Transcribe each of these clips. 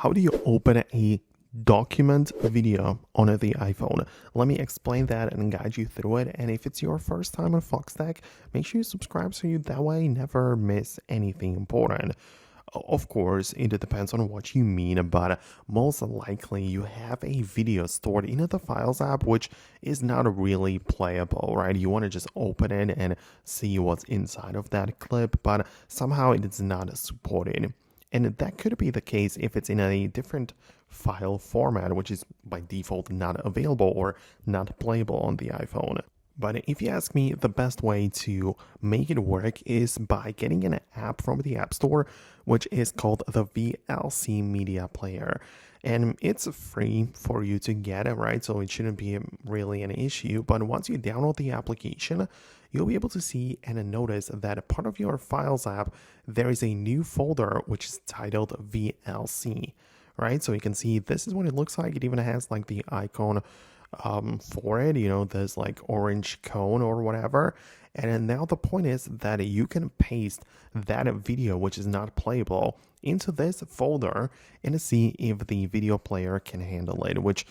How do you open a document video on the iPhone? Let me explain that and guide you through it. And if it's your first time on Foxtecc, make sure you subscribe so you that way never miss anything important. Of course, it depends on what you mean, but most likely you have a video stored in the Files app, which is not really playable, right? You want to just open it and see what's inside of that clip, but somehow it is not supported. And that could be the case if it's in a different file format, which is by default not available or not playable on the iPhone. But if you ask me, the best way to make it work is by getting an app from the App Store, which is called the VLC Media Player. And it's free for you to get it, right? So it shouldn't be really an issue. But once you download the application, you'll be able to see and notice that part of your Files app, there is a new folder which is titled VLC, right? So you can see this is what it looks like. It even has like the icon for it, this like orange cone or whatever. And then now the point is that you can paste that video, which is not playable, into this folder and see if the video player can handle it, which,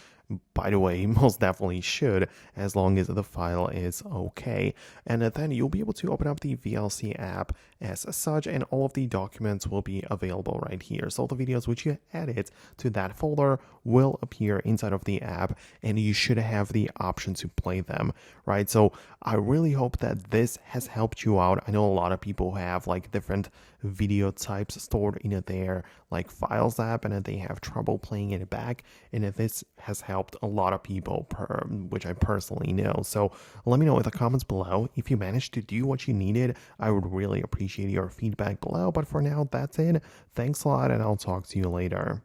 by the way, most definitely should, as long as the file is okay. And then you'll be able to open up the VLC app as such, and all of the documents will be available right here. So the videos which you edit to that folder will appear inside of the app, and you should have the option to play them, right? So I really hope that this has helped you out. I know a lot of people have like different video types stored in their like Files app, and they have trouble playing it back, and this has helped a lot of people, which I personally know. So let me know in the comments below if you managed to do what you needed. I would really appreciate your feedback below. But for now, that's it. Thanks a lot, and I'll talk to you later.